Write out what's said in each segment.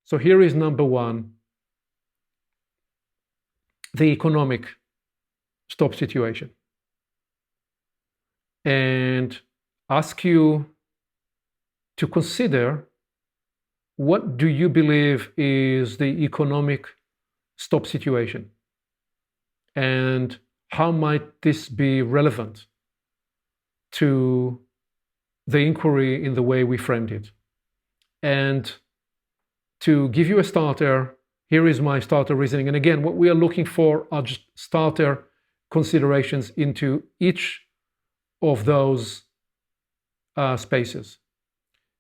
So here is number one, the economic stop situation. And ask you to consider, what do you believe is the economic stop situation? And how might this be relevant to the inquiry in the way we framed it? And to give you a starter, here is my starter reasoning. And again, what we are looking for are just starter considerations into each of those spaces.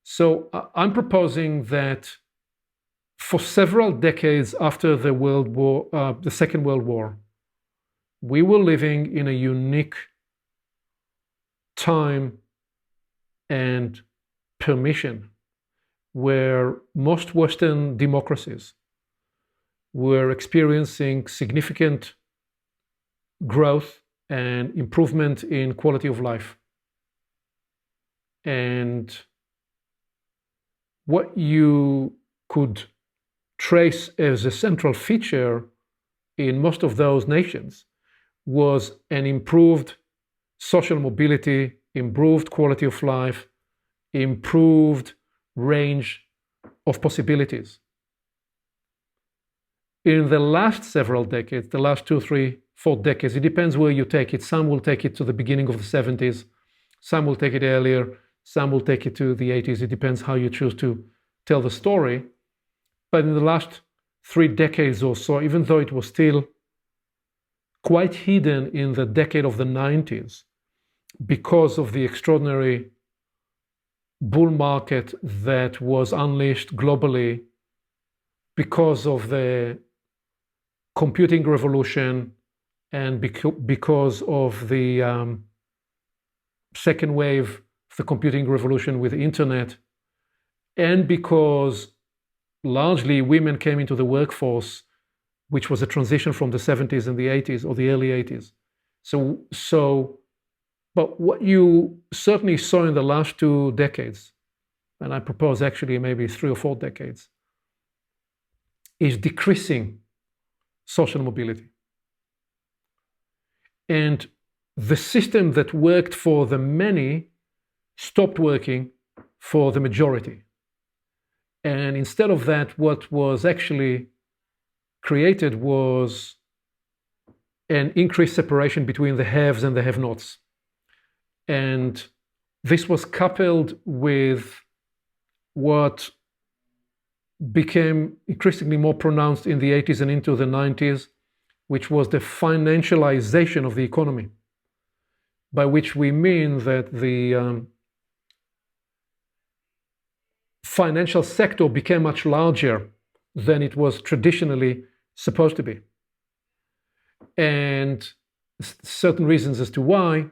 So I'm proposing that for several decades after the Second World War, we were living in a unique time and permission where most Western democracies were experiencing significant growth and improvement in quality of life. And what you could trace as a central feature in most of those nations was an improved social mobility, improved quality of life, improved range of possibilities. In the last several decades, the last 2, 3, 4 decades, it depends where you take it. Some will take it to the beginning of the 70s, some will take it earlier, some will take it to the 80s. It depends how you choose to tell the story. But in the last 3 decades or so, even though it was still quite hidden in the decade of the 90s, because of the extraordinary bull market that was unleashed globally, because of the computing revolution, and because of the second wave of the computing revolution with the internet, and because largely women came into the workforce, which was a transition from the 70s and the 80s or the early 80s. But what you certainly saw in the last 2 decades, and I propose actually maybe 3 or 4 decades, is decreasing social mobility. And the system that worked for the many stopped working for the majority. And instead of that, what was actually created was an increased separation between the haves and the have-nots. And this was coupled with what became increasingly more pronounced in the 80s and into the 90s, which was the financialization of the economy, by which we mean that the financial sector became much larger than it was traditionally supposed to be. And certain reasons as to why,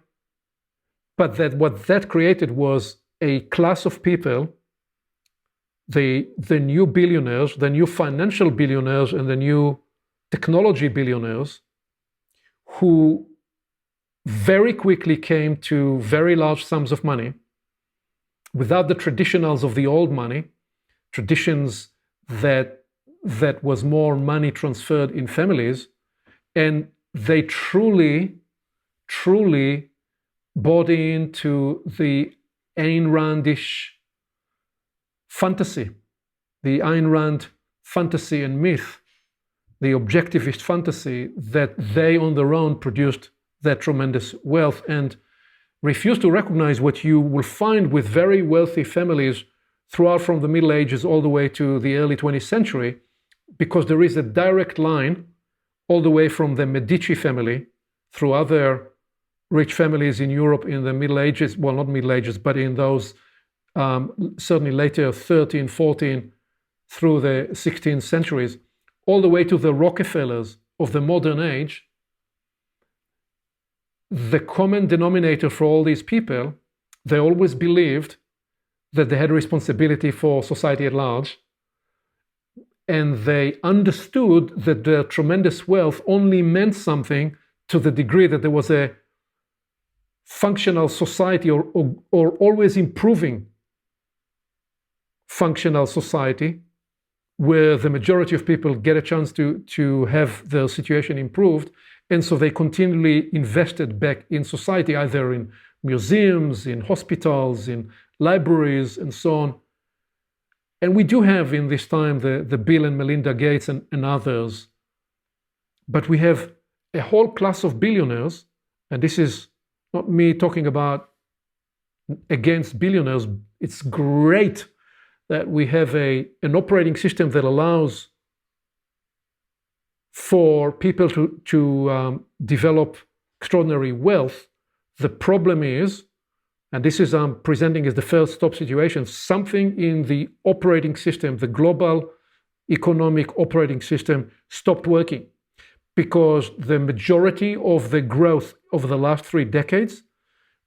but that what that created was a class of people, the new billionaires, the new financial billionaires, and the new technology billionaires, who very quickly came to very large sums of money without the traditionals of the old money, traditions that was more money transferred in families, and they truly bought into the Ayn Randish fantasy, the Ayn Rand fantasy and myth, the objectivist fantasy that they on their own produced that tremendous wealth, and refused to recognize what you will find with very wealthy families throughout from the Middle Ages all the way to the early 20th century, because there is a direct line all the way from the Medici family through other rich families in Europe in the Middle Ages, well, not Middle Ages, but in those certainly later 13, 14, through the 16th centuries, all the way to the Rockefellers of the modern age. The common denominator for all these people, they always believed that they had a responsibility for society at large, and they understood that their tremendous wealth only meant something to the degree that there was a functional society or always improving functional society where the majority of people get a chance to have their situation improved. And so they continually invested back in society, either in museums, in hospitals, in libraries, and so on. And we do have in this time the Bill and Melinda Gates and others, but we have a whole class of billionaires, and this is not me talking about against billionaires. It's great that we have an operating system that allows for people to develop extraordinary wealth. The problem is, and this is I'm presenting as the first stop situation, something in the operating system, the global economic operating system, stopped working, because the majority of the growth over the last 3 decades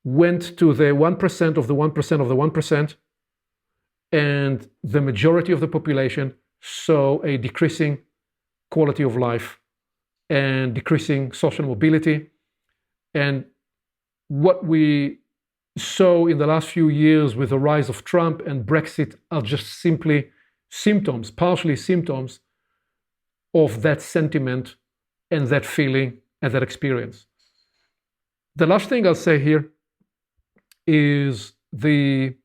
went to the 1% of the 1% of the 1%, and the majority of the population saw a decreasing quality of life and decreasing social mobility. And what we saw in the last few years with the rise of Trump and Brexit are just simply symptoms, partially symptoms of that sentiment and that feeling and that experience. The last thing I'll say here is the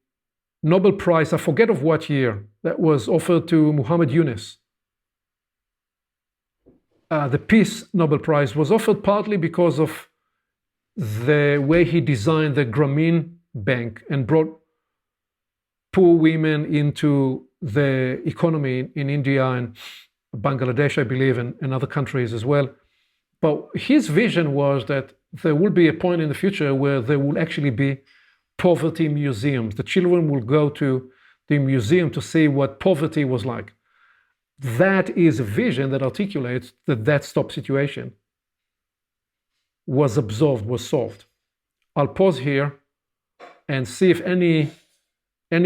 Nobel Prize, I forget of what year, that was offered to Muhammad Yunus. The Peace Nobel Prize was offered partly because of the way he designed the Grameen Bank and brought poor women into the economy in India and Bangladesh, I believe, and other countries as well. But his vision was that there will be a point in the future where there will actually be poverty museums. The children will go to the museum to see what poverty was like. That is a vision that articulates that stop situation was absorbed, was solved. I'll pause here and see if any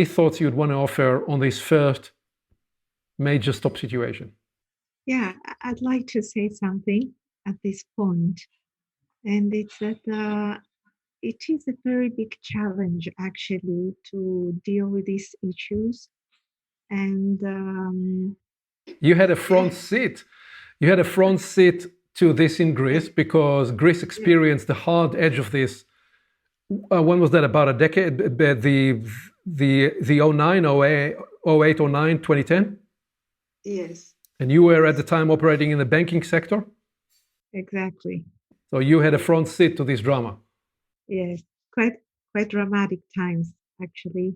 thoughts you'd want to offer on this first major stop situation. Yeah, I'd like to say something at this point, and it's that it is a very big challenge actually to deal with these issues. And you had a front seat. You had a front seat to this in Greece, because Greece experienced the hard edge of this. When was that? About a decade? The 09, 08, 09, 2010? Yes. And you were at the time operating in the banking sector? Exactly. So you had a front seat to this drama. Yes, quite dramatic times actually.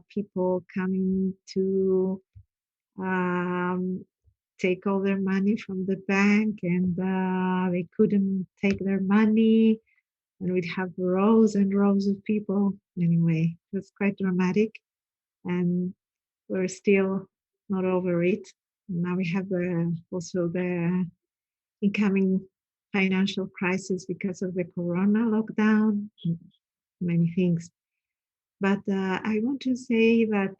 People coming to take all their money from the bank, and they couldn't take their money, and we'd have rows and rows of people. Anyway, it was quite dramatic, and we're still not over it. Now we have also the incoming financial crisis because of the corona lockdown, many things. But I want to say that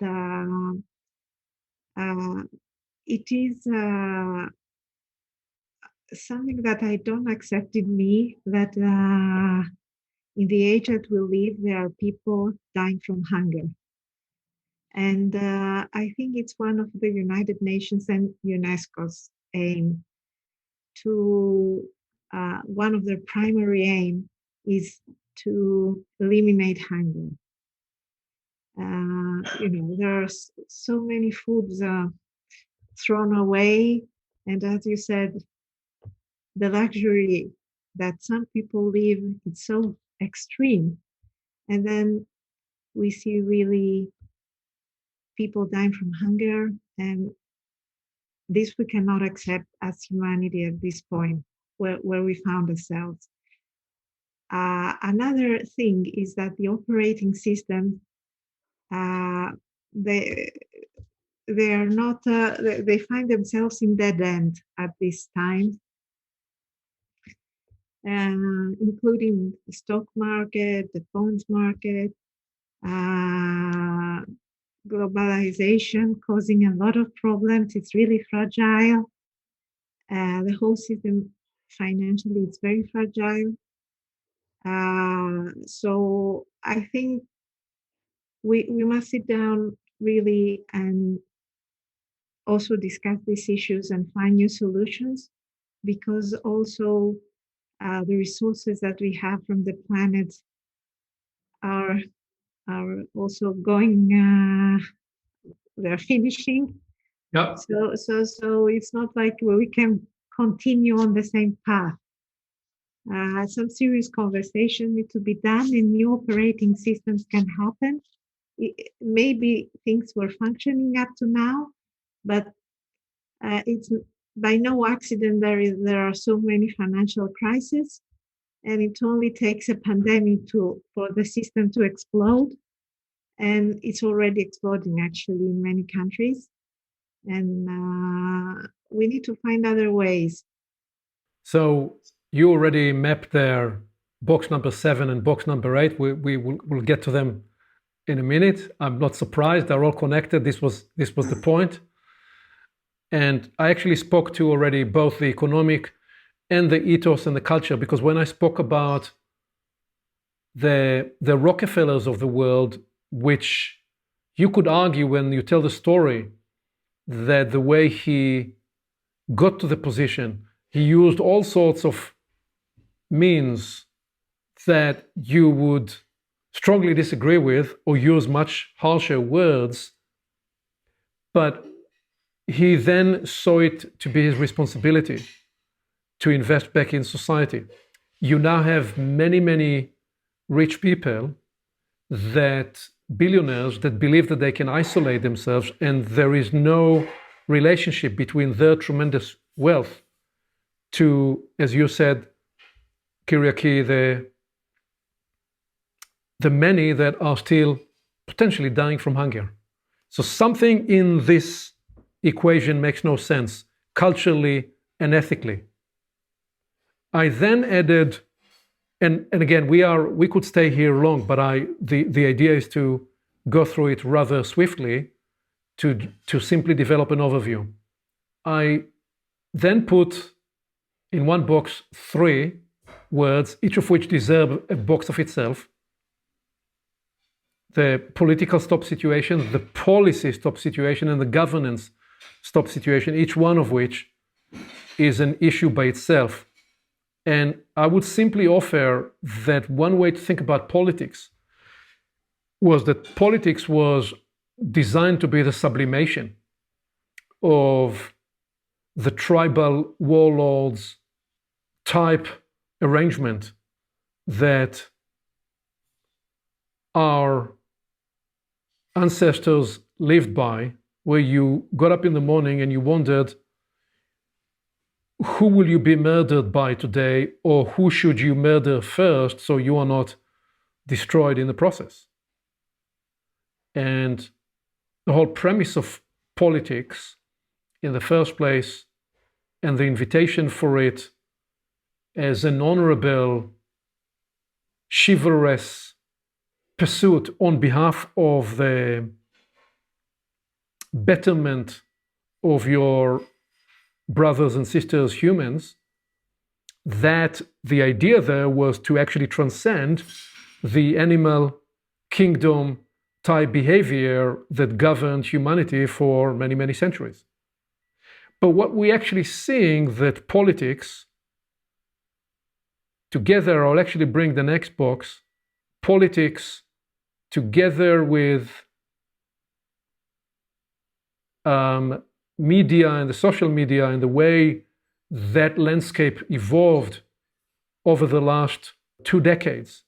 it is something that I don't accept in me, that in the age that we live, there are people dying from hunger. And I think it's one of the United Nations and UNESCO's aim to, one of their primary aim is to eliminate hunger. There are so many foods thrown away, and as you said, the luxury that some people live, it's so extreme, and then we see really people dying from hunger, and this we cannot accept as humanity at this point where we found ourselves. Another thing is that the operating system, they are not, they find themselves in dead end at this time, including the stock market, the bonds market, globalization causing a lot of problems. It's really fragile. The whole system financially is very fragile. So I think we must sit down really and also discuss these issues and find new solutions, because also the resources that we have from the planet are also going. They're finishing. Yeah. So it's not like we can continue on the same path. Some serious conversation need to be done, and new operating systems can happen. Maybe things were functioning up to now, but it's by no accident there are so many financial crises, and it only takes a pandemic for the system to explode, and it's already exploding actually in many countries, and we need to find other ways. So you already mapped there box number 7 and box number 8. We'll get to them in a minute. I'm not surprised. They're all connected. This was the point. And I actually spoke to already both the economic and the ethos and the culture, because when I spoke about the Rockefellers of the world, which you could argue when you tell the story that the way he got to the position, he used all sorts of means that you would strongly disagree with or use much harsher words, but he then saw it to be his responsibility to invest back in society. You now have many, many rich people, that billionaires, that believe that they can isolate themselves and there is no relationship between their tremendous wealth to, as you said, Kyriaki, the many that are still potentially dying from hunger. So something in this equation makes no sense, culturally and ethically. I then added, and again, we could stay here long, but the idea is to go through it rather swiftly to simply develop an overview. I then put in one box 3 words, each of which deserve a box of itself. The political stop situation, the policy stop situation, and the governance stop situation, each one of which is an issue by itself. And I would simply offer that one way to think about politics was that politics was designed to be the sublimation of the tribal warlords type arrangement that our ancestors lived by, where you got up in the morning and you wondered, who will you be murdered by today, or who should you murder first so you are not destroyed in the process? And the whole premise of politics in the first place, and the invitation for it as an honorable, chivalrous pursuit on behalf of the betterment of your brothers and sisters, humans, that the idea there was to actually transcend the animal kingdom type behavior that governed humanity for many, many centuries. But what we're actually seeing that politics, together, I'll actually bring the next box, politics together with media and the social media and the way that landscape evolved over the last 2 decades,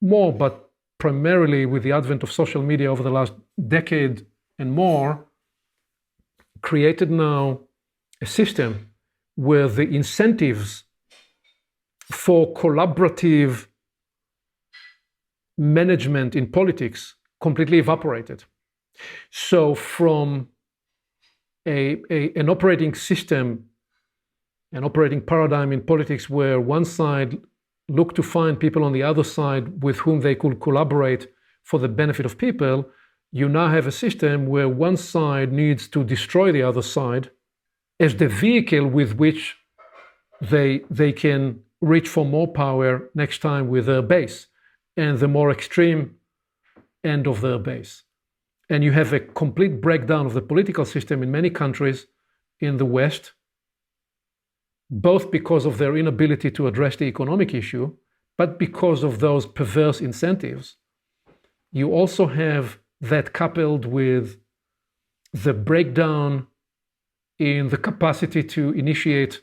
more, but primarily with the advent of social media over the last decade and more, created now a system where the incentives for collaborative management in politics completely evaporated. So from an operating system, an operating paradigm in politics where one side looked to find people on the other side with whom they could collaborate for the benefit of people, you now have a system where one side needs to destroy the other side as the vehicle with which they can reach for more power next time with their base and the more extreme end of their base. and you have a complete breakdown of the political system in many countries in the West, both because of their inability to address the economic issue, but because of those perverse incentives. You also have that coupled with the breakdown in the capacity to initiate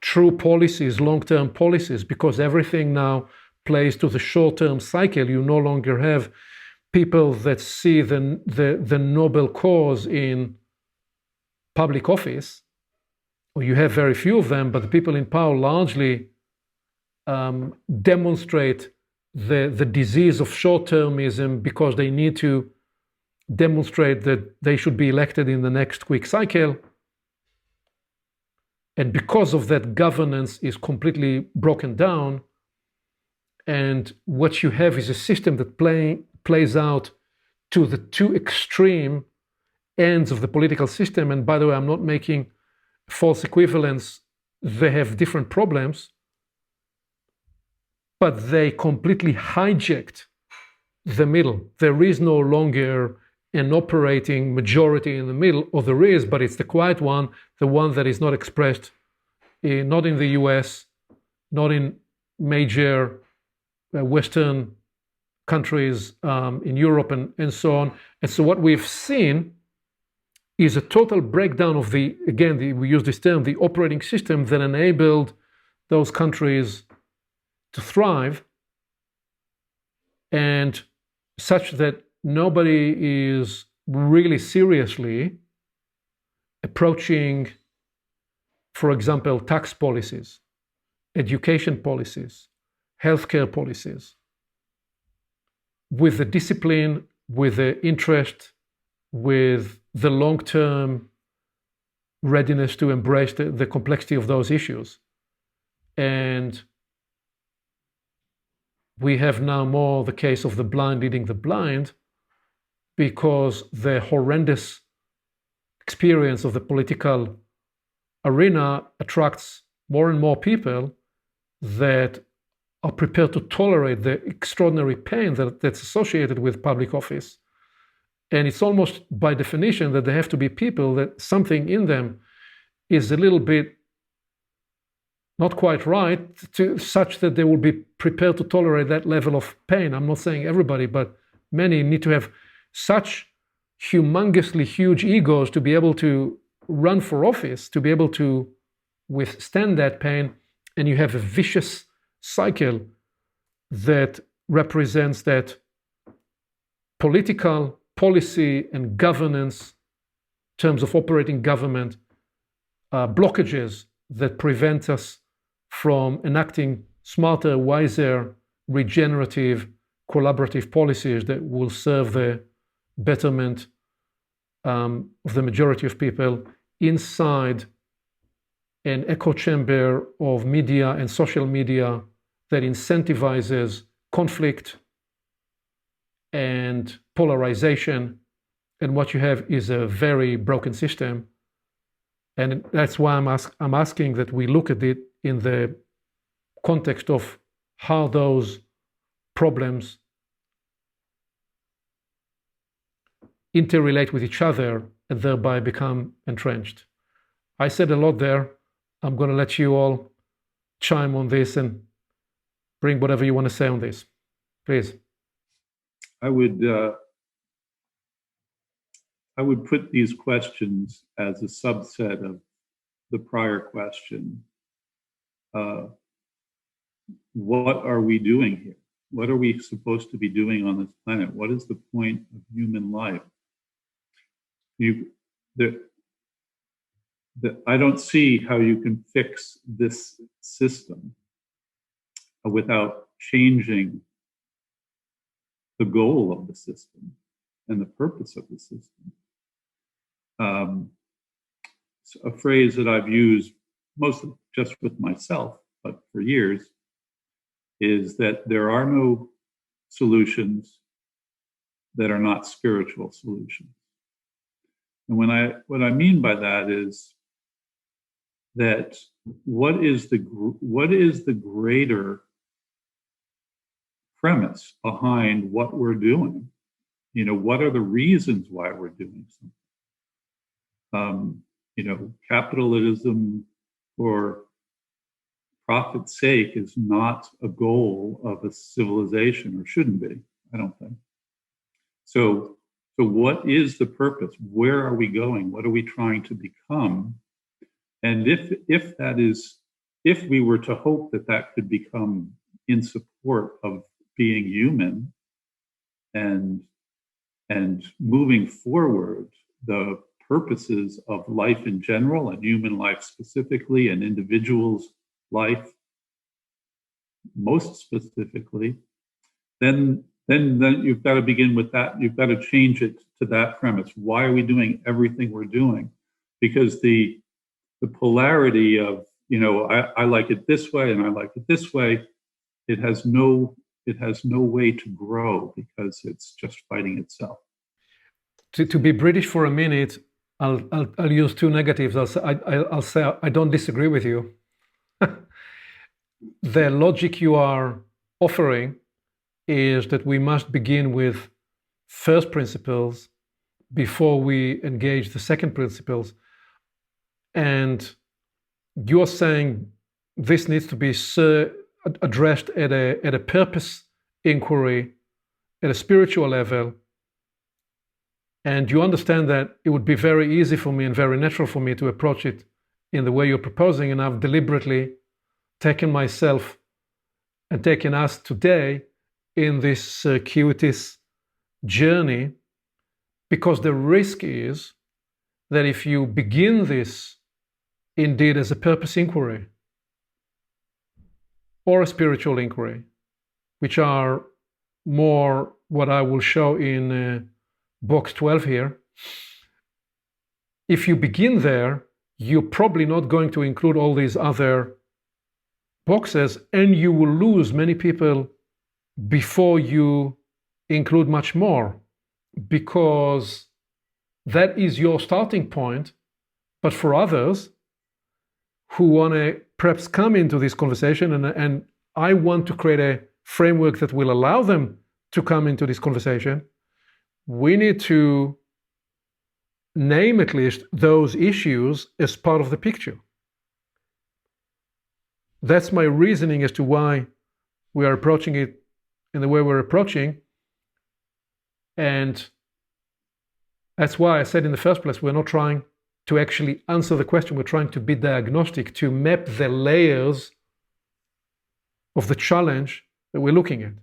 true policies, long-term policies, because everything now plays to the short-term cycle. You no longer have people that see the noble cause in public office, or you have very few of them, but the people in power largely demonstrate the disease of short-termism because they need to demonstrate that they should be elected in the next quick cycle. And because of that, governance is completely broken down. And what you have is a system that plays out to the two extreme ends of the political system. And by the way, I'm not making false equivalence. They have different problems, but they completely hijacked the middle. There is no longer an operating majority in the middle, or there is, but it's the quiet one, the one that is not expressed, not in the US, not in major Western countries, in Europe and so on. And so what we've seen is a total breakdown of we use this term, the operating system that enabled those countries to thrive, and such that nobody is really seriously approaching, for example, tax policies, education policies, healthcare policies, with the discipline, with the interest, with the long-term readiness to embrace the complexity of those issues. And we have now more the case of the blind leading the blind, because the horrendous experience of the political arena attracts more and more people that are prepared to tolerate the extraordinary pain that's associated with public office. And it's almost by definition that there have to be people that something in them is a little bit not quite right, to such that they will be prepared to tolerate that level of pain. I'm not saying everybody, but many need to have such humongously huge egos to be able to run for office, to be able to withstand that pain. And you have a vicious cycle that represents that political policy and governance, in terms of operating government, blockages that prevent us from enacting smarter, wiser, regenerative, collaborative policies that will serve the betterment of the majority of people inside an echo chamber of media and social media that incentivizes conflict and polarization. And what you have is a very broken system. And that's why I'm asking that we look at it in the context of how those problems interrelate with each other and thereby become entrenched. I said a lot there. I'm going to let you all chime on this and bring whatever you want to say on this. Please. I would put these questions as a subset of the prior question. What are we doing here? What are we supposed to be doing on this planet? What is the point of human life? I don't see how you can fix this system without changing the goal of the system and the purpose of the system. A phrase that I've used mostly just with myself, but for years, is that there are no solutions that are not spiritual solutions. And what I mean by that is that what is the greater premise behind what we're doing What are the reasons why we're doing something? Capitalism for profit's sake is not a goal of a civilization, or shouldn't be, I don't think. So what is the purpose? Where are we going? What are we trying to become? And if we were to hope that could become in support of being human and moving forward the purposes of life in general and human life specifically and individuals' life most specifically, then you've got to begin with that. You've got to change it to that premise. Why are we doing everything we're doing? Because the polarity of, I like it this way and I like it this way, it has no way to grow because it's just fighting itself. To be British for a minute, I'll use two negatives. I'll say I don't disagree with you. The logic you are offering is that we must begin with first principles before we engage the second principles. And you're saying this needs to be addressed at a purpose inquiry, at a spiritual level. And you understand that it would be very easy for me and very natural for me to approach it in the way you're proposing. And I've deliberately taken myself and taken us today in this circuitous journey, because the risk is that if you begin this indeed as a purpose inquiry or a spiritual inquiry, which are more what I will show in box 12 here, if you begin there, you're probably not going to include all these other boxes, and you will lose many people before you include much more, because that is your starting point. But for others who want to perhaps come into this conversation, and I want to create a framework that will allow them to come into this conversation, we need to name at least those issues as part of the picture. That's my reasoning as to why we are approaching it in the way we're approaching. And that's why I said in the first place, we're not trying to actually answer the question. We're trying to be diagnostic, to map the layers of the challenge that we're looking at.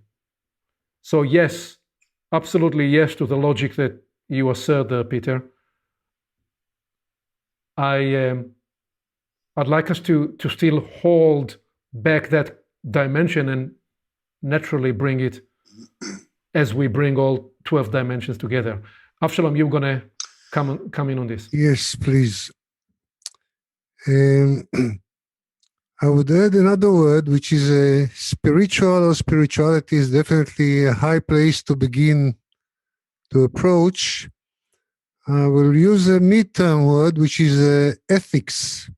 So yes, absolutely yes to the logic that you assert there, Peter. I'd like us to still hold back that dimension and naturally bring it as we bring all 12 dimensions together. Avshalom, you're going to come in on this. Yes, please. I would add another word, which is spiritual, or spirituality is definitely a high place to begin to approach. I will use a mid-term word, which is ethics.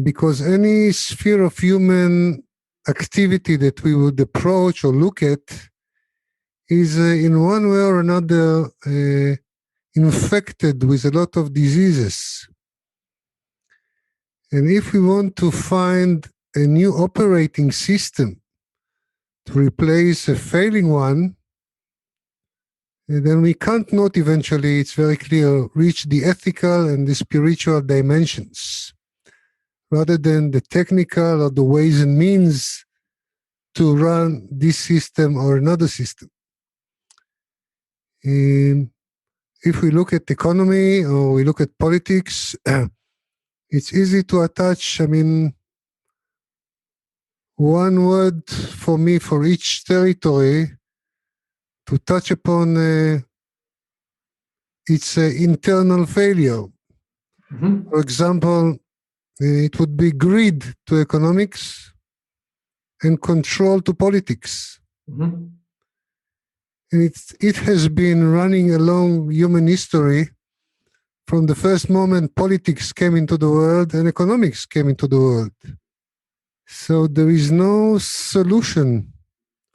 Because any sphere of human activity that we would approach or look at is in one way or another infected with a lot of diseases. And if we want to find a new operating system to replace a failing one, then we can't not eventually, it's very clear, reach the ethical and the spiritual dimensions, rather than the technical or the ways and means to run this system or another system. If we look at economy or we look at politics, it's easy to attach, one word for me for each territory to touch upon its internal failure. Mm-hmm. For example, it would be greed to economics and control to politics. Mm-hmm. And it has been running along human history from the first moment politics came into the world and economics came into the world. So there is no solution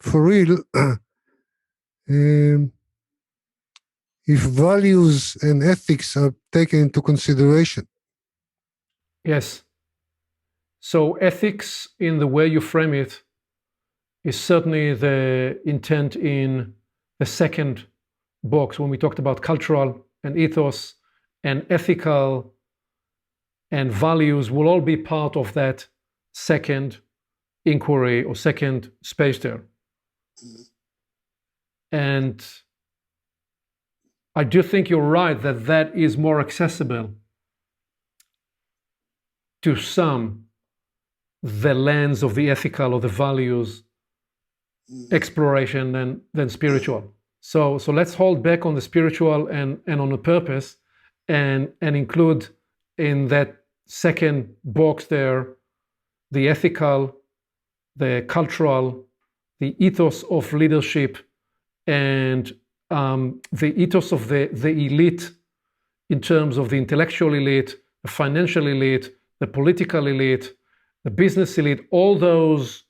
for real, if values and ethics are taken into consideration. Yes. So ethics, in the way you frame it, is certainly the intent in the second box when we talked about cultural and ethos and ethical and values will all be part of that second inquiry or second space there. And I do think you're right that that is more accessible to some, the lens of the ethical or the values exploration than spiritual. So let's hold back on the spiritual and on the purpose and include in that second box there the ethical, the cultural, the ethos of leadership, and the ethos of the elite in terms of the intellectual elite, the financial elite, the political elite, the business elite. All those,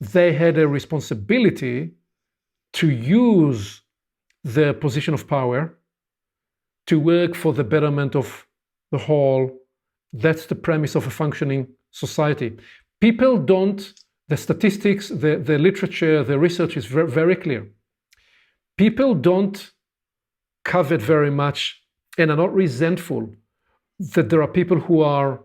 they had a responsibility to use their position of power to work for the betterment of the whole. That's the premise of a functioning society. People don't, the statistics, the literature, the research is very, very clear. People don't covet very much and are not resentful that there are people who are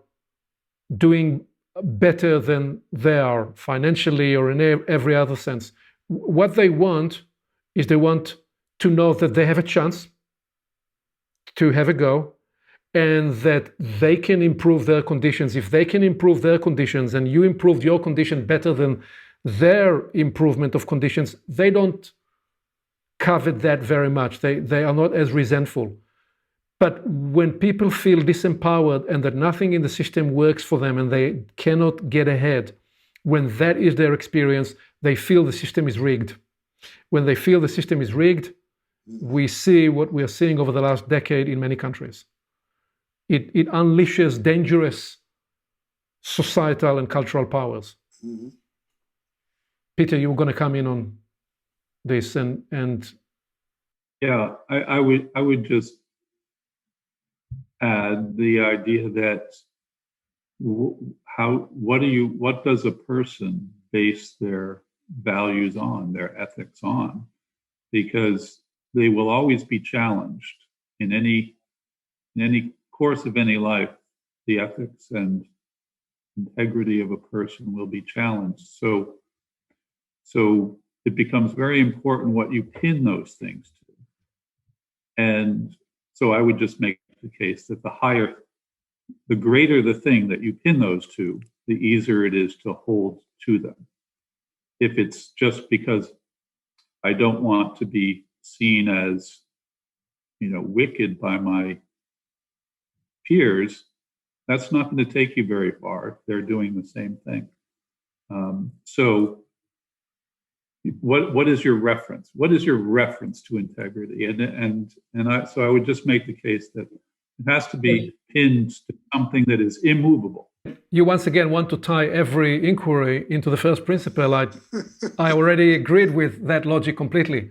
doing better than they are financially or in every other sense. What they want is they want to know that they have a chance to have a go and that they can improve their conditions. If they can improve their conditions and you improved your condition better than their improvement of conditions, they don't covet that very much. They are not as resentful. But when people feel disempowered and that nothing in the system works for them and they cannot get ahead, when that is their experience, they feel the system is rigged. When they feel the system is rigged, we see what we are seeing over the last decade in many countries. It unleashes dangerous societal and cultural powers. Mm-hmm. Peter, you were going to come in on this and yeah, I would just add the idea that what does a person base their values on, their ethics on? Because they will always be challenged in any course of any life. The ethics and integrity of a person will be challenged. So it becomes very important what you pin those things to. And so I would just make the case that the greater the thing that you pin those to, the easier it is to hold to them. If it's just because I don't want to be seen as, wicked by my peers, that's not going to take you very far. They're doing the same thing. So what is your reference? What is your reference to integrity? So I would just make the case that it has to be pinned to something that is immovable. You once again want to tie every inquiry into the first principle. I already agreed with that logic completely.